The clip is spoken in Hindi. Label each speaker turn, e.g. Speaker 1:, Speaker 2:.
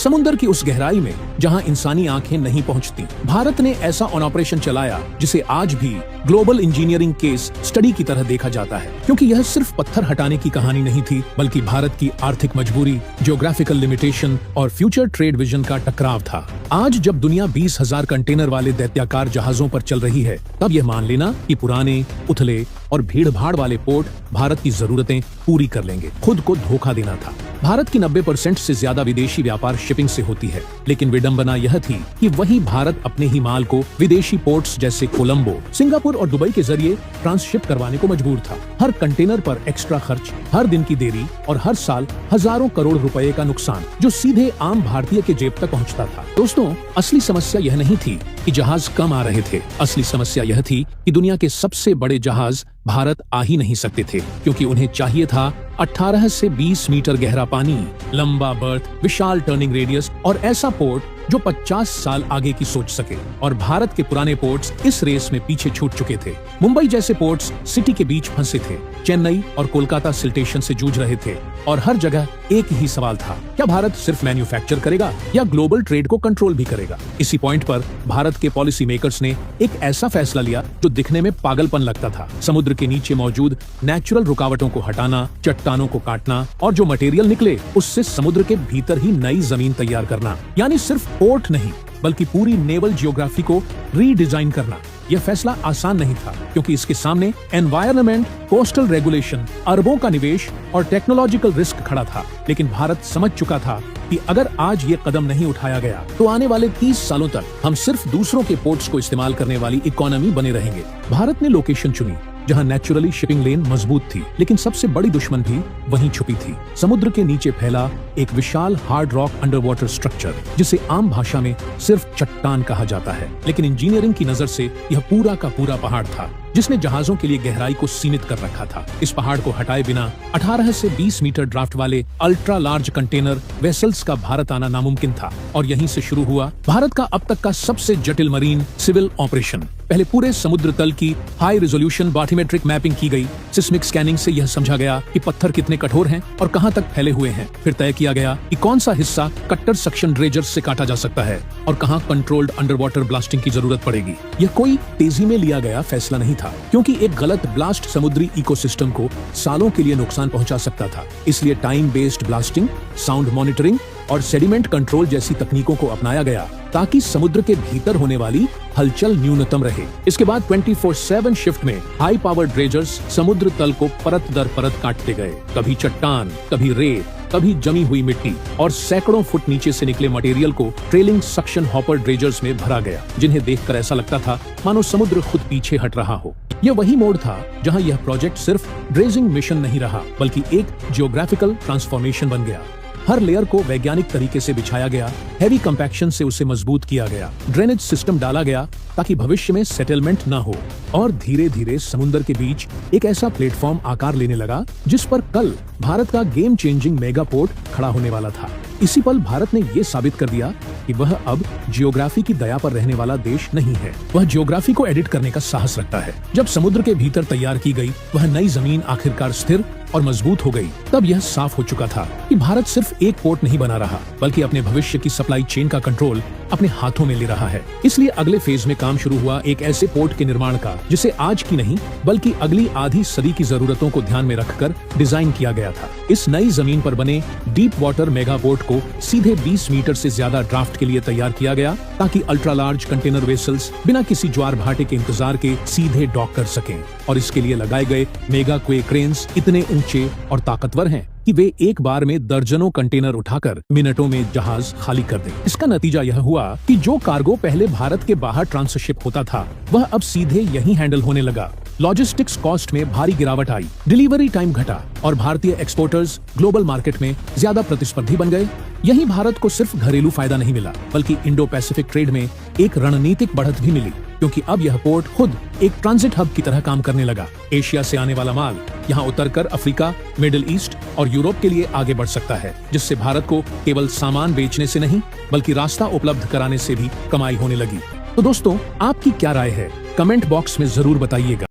Speaker 1: समुद्र की उस गहराई में जहां इंसानी आंखें नहीं पहुंचती। भारत ने ऐसा ऑन ऑपरेशन चलाया जिसे आज भी ग्लोबल इंजीनियरिंग केस स्टडी की तरह देखा जाता है, क्योंकि यह सिर्फ पत्थर हटाने की कहानी नहीं थी, बल्कि भारत की आर्थिक मजबूरी, ज्योग्राफिकल लिमिटेशन और फ्यूचर ट्रेड विजन का टकराव था। आज जब दुनिया 20,000 कंटेनर वाले दैत्याकार जहाजों पर चल रही है, तब यह मान लेना कि पुराने, उथले और भीड़-भाड़ वाले पोर्ट भारत की जरूरतें पूरी कर लेंगे, खुद को धोखा देना था। भारत की 90% से ज्यादा विदेशी व्यापार शिपिंग से होती है, लेकिन विडंबना यह थी कि वही भारत अपने ही माल को विदेशी पोर्ट्स जैसे कोलंबो, सिंगापुर और दुबई के जरिए ट्रांसशिप करवाने को मजबूर था। हर कंटेनर पर एक्स्ट्रा खर्च, हर दिन की देरी और हर साल हजारों करोड़ रुपए का नुकसान, जो सीधे आम भारतीय के जेब तक पहुंचता था। दोस्तों, असली समस्या यह नहीं थी कि जहाज कम आ रहे थे। असली समस्या यह थी कि दुनिया के सबसे बड़े जहाज भारत आ ही नहीं सकते थे, क्योंकि उन्हें चाहिए था 18 से 20 मीटर गहरा पानी, लंबा बर्थ, विशाल टर्निंग रेडियस और ऐसा पोर्ट जो 50 साल आगे की सोच सके। और भारत के पुराने पोर्ट्स इस रेस में पीछे छूट चुके थे। मुंबई जैसे पोर्ट्स सिटी के बीच फंसे थे, चेन्नई और कोलकाता सिल्टेशन से जूझ रहे थे, और हर जगह एक ही सवाल था, क्या भारत सिर्फ मैन्युफैक्चर करेगा या ग्लोबल ट्रेड को कंट्रोल भी करेगा? इसी पॉइंट पर भारत के पॉलिसी मेकर्स ने एक ऐसा फैसला लिया जो दिखने में पागलपन लगता था। समुद्र के नीचे मौजूद नेचुरल रुकावटों को हटाना, चट्टानों को काटना और जो मटेरियल निकले उससे समुद्र के भीतर ही नई जमीन तैयार करना। यानी सिर्फ पोर्ट नहीं, बल्कि पूरी नेवल जियोग्राफी को रीडिजाइन करना। यह फैसला आसान नहीं था, क्योंकि इसके सामने एनवायरनमेंट, कोस्टल रेगुलेशन, अरबों का निवेश और टेक्नोलॉजिकल रिस्क खड़ा था। लेकिन भारत समझ चुका था कि अगर आज ये कदम नहीं उठाया गया तो आने वाले 30 सालों तक हम सिर्फ दूसरों के पोर्ट्स को इस्तेमाल करने वाली इकोनॉमी बने रहेंगे। भारत ने लोकेशन चुनी जहां नेचुरली शिपिंग लेन मजबूत थी, लेकिन सबसे बड़ी दुश्मन भी वहीं छुपी थी। समुद्र के नीचे फैला एक विशाल hard rock underwater structure, जिसे आम भाषा में सिर्फ चट्टान कहा जाता है, लेकिन इंजीनियरिंग की नजर से यह पूरा का पूरा पहाड़ था, जिसने जहाजों के लिए गहराई को सीमित कर रखा था। इस पहाड़ को हटाए बिना 18 से 20 मीटर ड्राफ्ट वाले अल्ट्रा लार्ज कंटेनर वेसल्स का भारत आना नामुमकिन था, और यहीं से शुरू हुआ भारत का अब तक का सबसे जटिल मरीन सिविल ऑपरेशन। पहले पूरे समुद्र तल की हाई रेजोल्यूशन बाथिमेट्रिक मैपिंग की गई। सिस्मिक स्कैनिंग से यह समझा गया कि पत्थर कितने कठोर हैं और कहां तक फैले हुए हैं। फिर तय किया गया कि कौन सा हिस्सा कट्टर सक्शन ड्रेजर्स से काटा जा सकता है और कहां कंट्रोल्ड अंडर वाटर ब्लास्टिंग की जरूरत पड़ेगी। यह कोई तेजी में लिया गया फैसला नहीं था, क्योंकि एक गलत ब्लास्ट समुद्री इकोसिस्टम को सालों के लिए नुकसान पहुंचा सकता था। इसलिए time based blasting, sound monitoring और सेडिमेंट कंट्रोल जैसी तकनीकों को अपनाया गया, ताकि समुद्र के भीतर होने वाली हलचल न्यूनतम रहे। इसके बाद 24/7 शिफ्ट में हाई पावर ड्रेजर्स समुद्र तल को परत दर परत काटते गए। कभी चट्टान, कभी रेत, कभी जमी हुई मिट्टी, और सैकड़ों फुट नीचे से निकले मटेरियल को ट्रेलिंग सक्शन हॉपर ड्रेजर्स में भरा गया, जिन्हें देखकर ऐसा लगता था मानो समुद्र खुद पीछे हट रहा हो। यह वही मोड़ था जहां यह प्रोजेक्ट सिर्फ ड्रेजिंग मिशन नहीं रहा, बल्कि एक जियोग्राफिकल ट्रांसफॉर्मेशन बन गया। हर लेयर को वैज्ञानिक तरीके से बिछाया गया, हैवी कंपैक्शन से उसे मजबूत किया गया, ड्रेनेज सिस्टम डाला गया ताकि भविष्य में सेटलमेंट न हो, और धीरे धीरे समुद्र के बीच एक ऐसा प्लेटफॉर्म आकार लेने लगा जिस पर कल भारत का गेम चेंजिंग मेगा पोर्ट खड़ा होने वाला था। इसी पल भारत ने ये साबित कर दिया कि वह अब जियोग्राफी की दया पर रहने वाला देश नहीं है, वह जियोग्राफी को एडिट करने का साहस रखता है। जब समुद्र के भीतर तैयार की गई वह नई जमीन आखिरकार स्थिर और मजबूत हो गई, तब यह साफ हो चुका था कि भारत सिर्फ एक पोर्ट नहीं बना रहा, बल्कि अपने भविष्य की सप्लाई चेन का कंट्रोल अपने हाथों में ले रहा है। इसलिए अगले फेज में काम शुरू हुआ एक ऐसे पोर्ट के निर्माण का जिसे आज की नहीं, बल्कि अगली आधी सदी की जरूरतों को ध्यान में रखकर डिजाइन किया गया था। इस नई जमीन पर बने डीप वाटर मेगा पोर्ट को सीधे 20 मीटर से ज्यादा ड्राफ्ट के लिए तैयार किया गया, ताकि अल्ट्रा लार्ज कंटेनर वेसल्स बिना किसी ज्वार भाटे के इंतजार के सीधे डॉक कर सकें। और इसके लिए लगाए गए मेगा क्वे क्रेन्स इतने ऊंचे और ताकतवर हैं कि वे एक बार में दर्जनों कंटेनर उठाकर मिनटों में जहाज खाली कर दें। इसका नतीजा यह हुआ कि जो कार्गो पहले भारत के बाहर ट्रांसशिप होता था, वह अब सीधे यहीं हैंडल होने लगा। लॉजिस्टिक्स कॉस्ट में भारी गिरावट आई, डिलीवरी टाइम घटा और भारतीय एक्सपोर्टर्स ग्लोबल मार्केट में ज्यादा प्रतिस्पर्धी बन गए। यही भारत को सिर्फ घरेलू फायदा नहीं मिला, बल्कि इंडो पैसिफिक ट्रेड में एक रणनीतिक बढ़त भी मिली, क्योंकि अब यह पोर्ट खुद एक ट्रांजिट हब की तरह काम करने लगा। एशिया से आने वाला माल यहाँ उतरकर अफ्रीका, मिडिल ईस्ट और यूरोप के लिए आगे बढ़ सकता है, जिससे भारत को केवल सामान बेचने से नहीं, बल्कि रास्ता उपलब्ध कराने से भी कमाई होने लगी। तो दोस्तों, आपकी क्या राय है? कमेंट बॉक्स में जरूर बताइएगा।